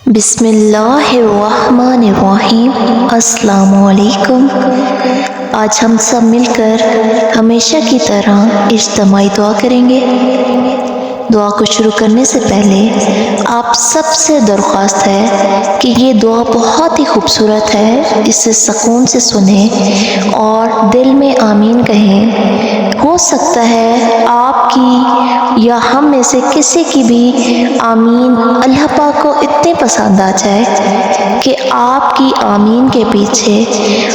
بسم اللہ الرحمن الرحیم۔ السلام علیکم۔ آج ہم سب مل کر ہمیشہ کی طرح اجتماعی دعا کریں گے۔ دعا کو شروع کرنے سے پہلے آپ سب سے درخواست ہے کہ یہ دعا بہت ہی خوبصورت ہے، اسے سکون سے سنیں اور دل میں آمین کہیں۔ ہو سکتا ہے آپ کی یا ہم میں سے کسی کی بھی آمین اللہ پاک کو اتنے پسند آ جائے کہ آپ کی آمین کے پیچھے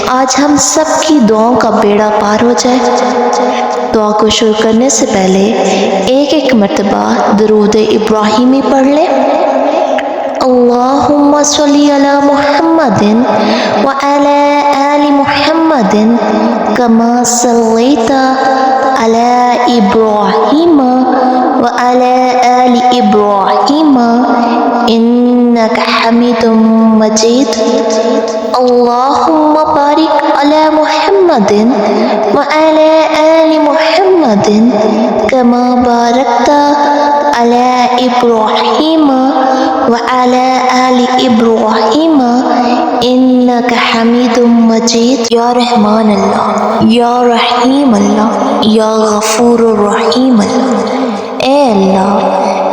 آج ہم سب کی دعاؤں کا بیڑا پار ہو جائے۔ دعا کو شروع کرنے سے پہلے ایک مرتبہ درود ابراہیمی پڑھ لیں۔ اللہم صلی علی محمد وعلی آل محمد کما صلیت علی ابراہیم وعلی آل ابراہیم انک حمید مجید۔ اللہم بارک علی محمد وعلی آل محمد کما بارکت علی ابراہیم وعلی آل ابراہیم انک حمید مجید۔ یا رحمان اللہ، یا رحیم اللہ، یا غفور الرحیم اللہ۔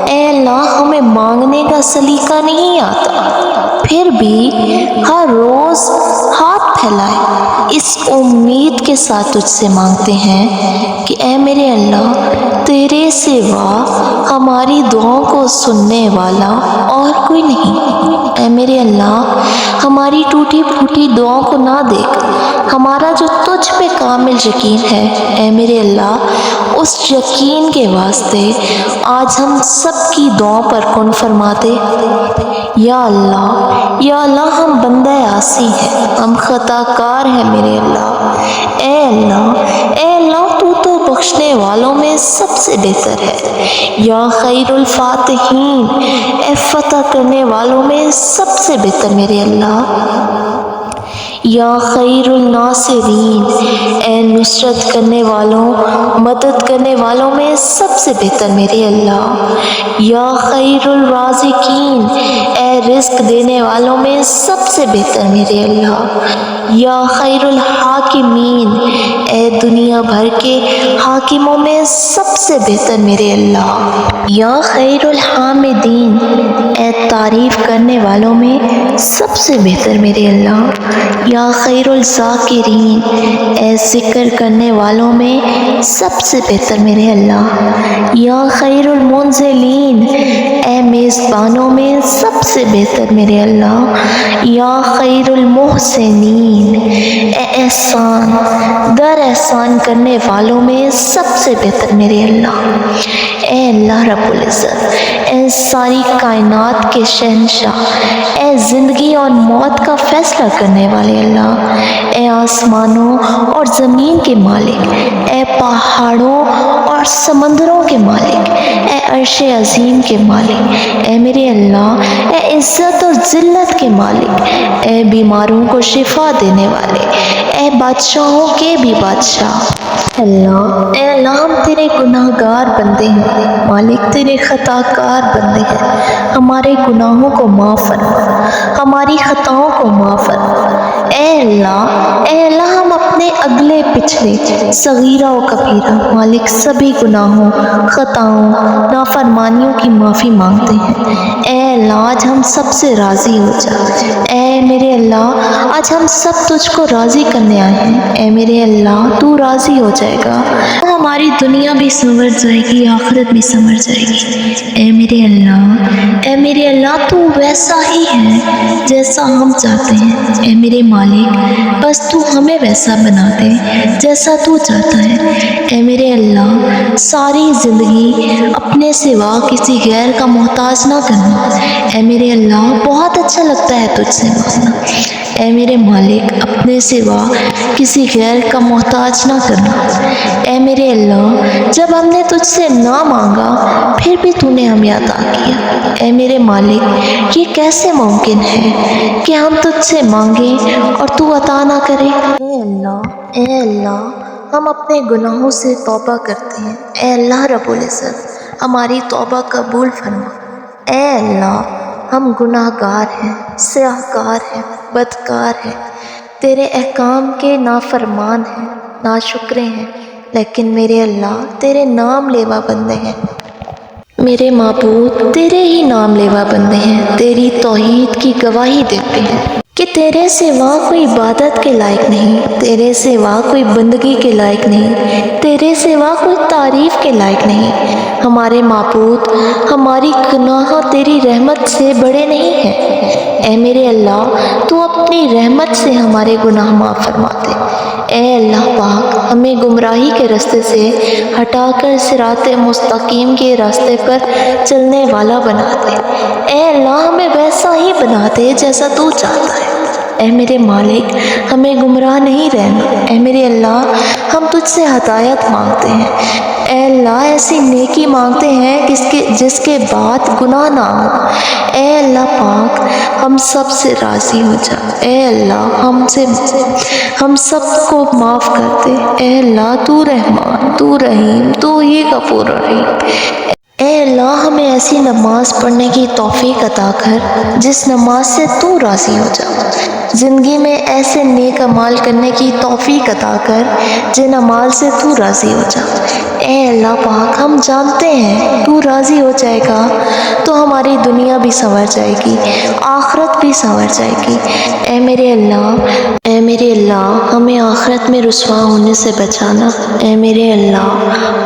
اے اللہ ہمیں مانگنے کا سلیقہ نہیں آتا، پھر بھی ہر روز ہاتھ پھیلائے اس امید کے ساتھ تجھ سے مانگتے ہیں کہ اے میرے اللہ، تیرے سوا ہماری دعاؤں کو سننے والا اور کوئی نہیں۔ اے میرے اللہ، ہماری ٹوٹی پھوٹی دعاؤں کو نہ دیکھ، ہمارا جو تجھ پہ کامل یقین ہے اے میرے اللہ، اس یقین کے واسطے آج ہم سب کی دعاؤں پر کن فرما دے۔ یا اللہ ہم بندہ عاصی ہیں، ہم خطا کار ہیں میرے اللہ۔ اے اللہ تو بخشنے والوں میں سب سے بہتر ہے۔ یا خیر الفاتحین، اے فتح کرنے والوں میں سب سے بہتر میرے اللہ۔ یا خیر الناصرین، اے نصرت کرنے والوں، مدد کرنے والوں میں سب سے بہتر میرے اللہ۔ یا خیر الرازقین، اے رزق دینے والوں میں سب سے بہتر میرے اللہ۔ یا خیر الحاکمین، اے دنیا بھر کے حاکموں میں سب سے بہتر میرے اللہ۔ یا خیر الحامدین، اے تعریف کرنے والوں میں سب سے بہتر میرے اللہ۔ یا خیر الذاکرین، اے ذکر کرنے والوں میں سب سے بہتر میرے اللہ۔ یا خیر المنزلین، اے میزبانوں میں سب سے بہتر میرے اللہ۔ یا خیر المحسنین، اے احسان در احسان کرنے والوں میں سب سے بہتر میرے اللہ۔ اے اللہ رب العزت، اے ساری کائنات کے شہنشاہ، اے زندگی اور موت کا فیصلہ کرنے والے اللہ، اے آسمانوں اور زمین کے مالک، اے پہاڑوں اور سمندروں کے مالک، اے عرش عظیم کے مالک، اے میرے اللہ، اے عزت اور ذلت کے مالک، اے بیماروں کو شفا دینے والے، اے بادشاہوں کے بھی بادشاہ۔ اے اللہ ہم تیرے گناہ گار بندے ہیں، مالک تیرے خطا کار بندے ہیں، ہمارے گناہوں کو معاف فرما، ہماری خطاؤں کو معاف فرما۔ اے اللہ ہم اپنے اگلے پچھلے صغیرہ و کبیرہ مالک سبھی گناہوں، خطاؤں، نافرمانیوں کی معافی مانگتے ہیں۔ اے اللہ آج ہم سب سے راضی ہو جا۔ اے میرے اللہ آج ہم سب تجھ کو راضی کرنے آئے ہیں۔ اے میرے اللہ تو راضی ہو جائے گا، ہماری دنیا بھی سنور جائے گی، آخرت بھی سنور جائے گی۔ اے میرے اللہ تو ویسا ہی ہے جیسا ہم چاہتے ہیں۔ اے میرے مالک بس تو ہمیں ویسا بنا دے جیسا تو چاہتا ہے۔ اے میرے اللہ ساری زندگی اپنے سوا کسی غیر کا محتاج نہ کرنا۔ اے میرے اللہ بہت اچھا لگتا ہے تجھ سے مانگنا۔ اے میرے مالک اپنے سوا کسی غیر کا محتاج نہ کرنا۔ اے میرے اللہ جب ہم نے تجھ سے نہ مانگا پھر بھی تو نے ہمیں عطا کیا۔ اے میرے مالک یہ کیسے ممکن ہے کہ ہم تجھ سے مانگیں اور تو عطا نہ کرے۔ اے اللہ ہم اپنے گناہوں سے توبہ کرتے ہیں۔ اے اللہ رب العزت ہماری توبہ قبول فرما۔ اے اللہ ہم گناہ گار ہیں، سیاہ کار ہیں، بدکار ہیں، تیرے احکام کے نافرمان ہیں، ناشکرے ہیں، لیکن میرے اللہ تیرے نام لیوا بندے ہیں۔ میرے معبود تیرے ہی نام لیوا بندے ہیں، تیری توحید کی گواہی دیتے ہیں کہ تیرے سوا کوئی عبادت کے لائق نہیں، تیرے سوا کوئی بندگی کے لائق نہیں، تیرے سوا کوئی تعریف کے لائق نہیں۔ ہمارے معبود، ہماری گناہ تیری رحمت سے بڑے نہیں ہیں۔ اے میرے اللہ تو اپنی رحمت سے ہمارے گناہ معاف فرما دے۔ اے اللہ پاک ہمیں گمراہی کے راستے سے ہٹا کر صراط مستقیم کے راستے پر چلنے والا بنا دے۔ اے اللہ ہمیں ویسا ہی بنا دے جیسا تو چاہتا ہے۔ اے میرے مالک ہمیں گمراہ نہیں رہنا۔ اے میرے اللہ ہم تجھ سے ہدایت مانگتے ہیں۔ اے اللہ ایسی نیکی مانگتے ہیں جس کے بعد گناہ نہ ہو۔ اے اللہ پاک ہم سب سے راضی ہو جا۔ اے اللہ ہم سب کو معاف کر دے۔ اے اللہ تو رحمان، تو رحیم، تو ہی غفور رحیم۔ اے اللہ ہمیں ایسی نماز پڑھنے کی توفیق عطا کر جس نماز سے تو راضی ہو جا۔ زندگی میں ایسے نیک اعمال کرنے کی توفیق عطا کر جن اعمال سے تو راضی ہو جا۔ اے اللہ پاک ہم جانتے ہیں تو راضی ہو جائے گا تو ہماری دنیا بھی سنور جائے گی، آخرت بھی سنور جائے گی۔ اے میرے اللہ ہمیں آخرت میں رسوا ہونے سے بچانا۔ اے میرے اللہ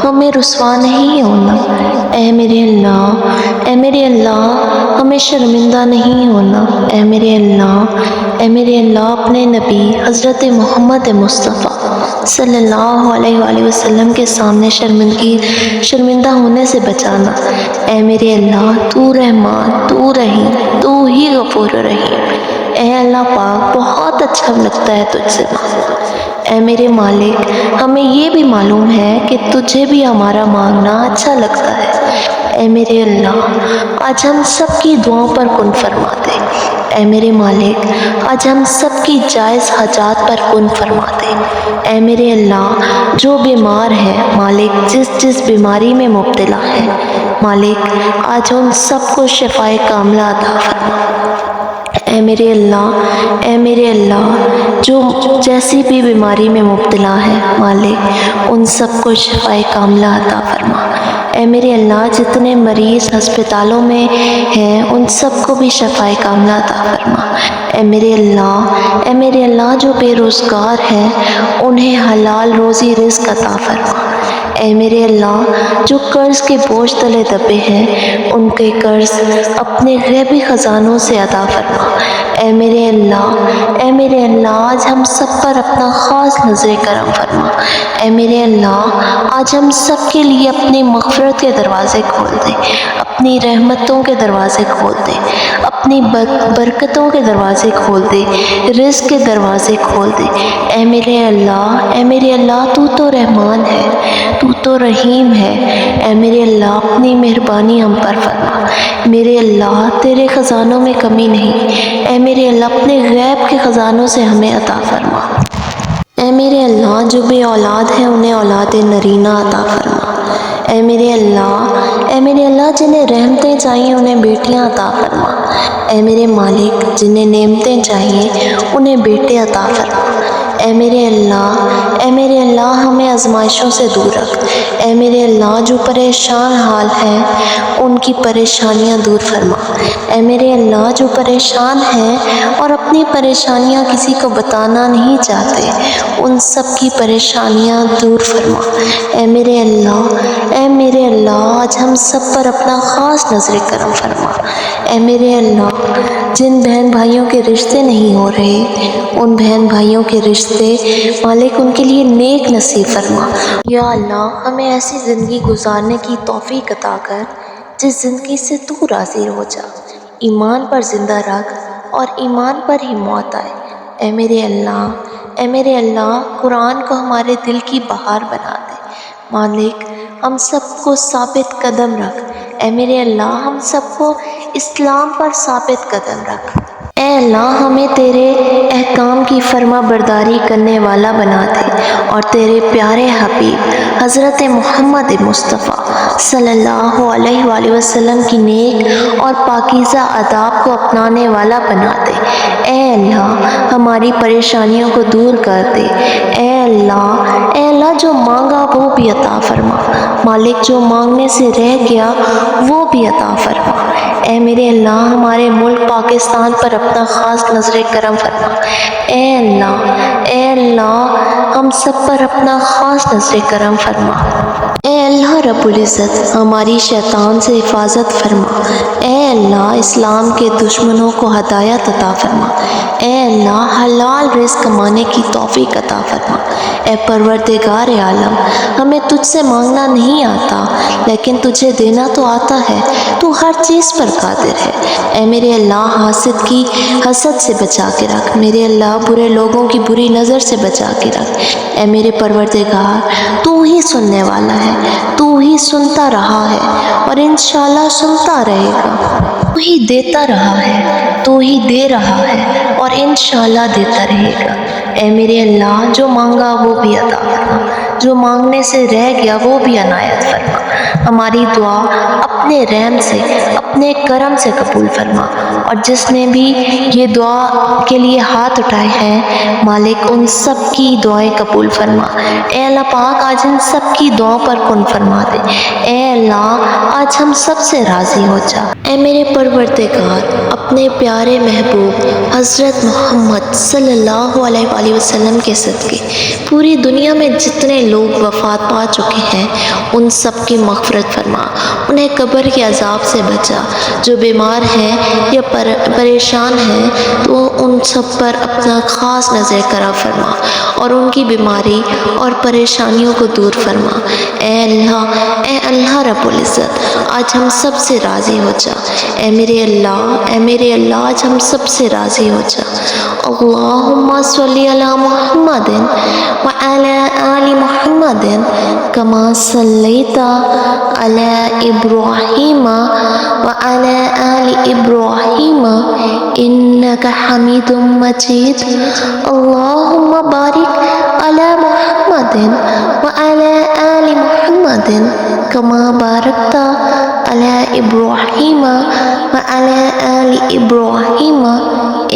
ہمیں رسوا نہیں ہونا۔ اے میرے اللہ ہمیں شرمندہ نہیں ہونا۔ اے میرے اللہ اپنے نبی حضرت محمد مصطفیٰ صلی اللہ علیہ وآلہ وسلم کے سامنے شرمندہ ہونے سے بچانا۔ اے میرے اللہ تو رحمان، تو رحیم، تو ہی غفور رحیم۔ اے اللہ پاک بہت اچھا لگتا ہے تجھ سے مانگنا۔ اے میرے مالک ہمیں یہ بھی معلوم ہے کہ تجھے بھی ہمارا مانگنا اچھا لگتا ہے۔ اے میرے اللہ آج ہم سب کی دعاؤں پر کن فرما دے۔ اے میرے مالک آج ہم سب کی جائز حاجات پر کن فرما دے۔ اے میرے اللہ جو بیمار ہے مالک، جس بیماری میں مبتلا ہے مالک، آج ان سب کو شفائے کاملہ عطا فرما۔ اے میرے اللہ جو جیسی بھی بیماری میں مبتلا ہے مالک، ان سب کو شفائے کاملہ عطا فرما۔ اے میرے اللہ جتنے مریض ہسپتالوں میں ہیں ان سب کو بھی شفائے کاملہ عطا فرما۔ اے میرے اللہ جو بے روزگار ہیں انہیں حلال روزی رزق عطا فرما۔ اے میرے اللہ جو قرض کے بوجھ تلے دبے ہیں ان کے قرض اپنے غیبی خزانوں سے ادا فرما۔ اے میرے اللہ آج ہم سب پر اپنا خاص نظر کرم فرما۔ اے میرے اللہ آج ہم سب کے لیے اپنی مغفرت کے دروازے کھول دے، اپنی رحمتوں کے دروازے کھول دے، اپنی برکتوں کے دروازے کھول دے، رزق کے دروازے کھول دے۔ اے میرے اللہ تو تو رحمان ہے، تو تو رحیم ہے۔ اے میرے اللہ اپنی مہربانی ہم پر فرما۔ میرے اللہ تیرے خزانوں میں کمی نہیں۔ اے میرے اللہ اپنے غیب کے خزانوں سے ہمیں عطا فرما۔ اے میرے اللہ جو بے اولاد ہیں انہیں اولاد نرینہ عطا فرما۔ اے میرے اللہ جنہیں رحمتیں چاہیے انہیں بیٹیاں عطا فرما۔ اے میرے مالک جنہیں نعمتیں چاہیے انہیں بیٹے عطا فرما۔ اے میرے اللہ ہمیں آزمائشوں سے دور رکھ۔ اے میرے اللہ جو پریشان حال ہیں ان کی پریشانیاں دور فرما۔ اے میرے اللہ جو پریشان ہیں اور اپنی پریشانیاں کسی کو بتانا نہیں چاہتے ان سب کی پریشانیاں دور فرما۔ اے میرے اللہ آج ہم سب پر اپنا خاص نظر کرم فرما۔ اے میرے اللہ جن بہن بھائیوں کے رشتے نہیں ہو رہے ان بہن بھائیوں کے رشتے مالک ان کے لیے نیک نصیب فرما۔ یا اللہ ہمیں ایسی زندگی گزارنے کی توفیق عطا کر جس زندگی سے تو راضی ہو جا، ایمان پر زندہ رکھ اور ایمان پر ہی موت آئے۔ اے میرے اللہ قرآن کو ہمارے دل کی بہار بنا دے مالک، ہم سب کو ثابت قدم رکھ۔ اے میرے اللہ ہم سب کو اسلام پر ثابت قدم رکھ۔ اے اللہ ہمیں تیرے احکام کی فرما برداری کرنے والا بنا دے اور تیرے پیارے حبیب حضرت محمد مصطفیٰ صلی اللہ علیہ وآلہ وسلم کی نیک اور پاکیزہ آداب کو اپنانے والا بنا دے۔ اے اللہ ہماری پریشانیوں کو دور کر دے۔ اے اللہ جو مانگا وہ بھی عطا فرما، مالک جو مانگنے سے رہ گیا وہ بھی عطا فرما۔ اے میرے اللہ ہمارے ملک پاکستان پر اپنا خاص نظر کرم فرما۔ اے اللہ ہم سب پر اپنا خاص نظر کرم فرما۔ اے اللہ رب العزت ہماری شیطان سے حفاظت فرما۔ اے اللہ اسلام کے دشمنوں کو ہدایت عطا فرما۔ اے اللہ حلال رزق کمانے کی توفیق عطا فرما۔ اے پروردگار عالم ہمیں تجھ سے مانگنا نہیں آتا لیکن تجھے دینا تو آتا ہے، تو ہر چیز پر قادر ہے۔ اے میرے اللہ حاسد کی حسد سے بچا کے رکھ، میرے اللہ برے لوگوں کی بری نظر سے بچا کے رکھ۔ اے میرے پروردگار تو ہی سننے والا ہے، تو ہی سنتا رہا ہے اور انشاءاللہ سنتا رہے گا، تو ہی دیتا رہا ہے، تو ہی دے رہا ہے اور انشاءاللہ دیتا رہے گا۔ اے میرے اللہ جو مانگا وہ بھی عطا فرما، جو مانگنے سے رہ گیا وہ بھی عنایت فرما۔ ہماری دعا اپنے رحم سے اپنے کرم سے قبول فرما، اور جس نے بھی یہ دعا کے لیے ہاتھ اٹھائے ہیں مالک ان سب کی دعائیں قبول فرما۔ اے اللہ پاک آج ان سب کی دعاؤں پر کن فرما دے۔ اے اللہ آج ہم سب سے راضی ہو جا۔ اے میرے پروردگار اپنے پیارے محبوب حضرت محمد صلی اللہ علیہ وآلہ وسلم کے صدقے پوری دنیا میں جتنے لوگ وفات پا چکے ہیں ان سب کی مغفرت فرما، انہیں قبر کے عذاب سے بچا، جو بیمار ہیں یا پریشان ہیں تو ان سب پر اپنا خاص نظر کرم فرما اور ان کی بیماری اور پریشانیوں کو دور فرما۔ اے اللہ رب العزت آج ہم سب سے راضی ہو جا۔ اے میرے اللہ آج ہم سب سے راضی ہو جا۔ اللہم صلی علی محمد وعلی آل محمد کما صلیت علی ابراہیم وعلی آل ابراہیم انک حمید مجید۔ اللہم بارک علی محمد وعلی آل محمد کما بارکت علی ابراہیم وعلی آل ابراہیم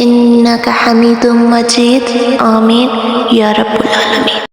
انک حمید مجید۔ آمین یا رب العالمین۔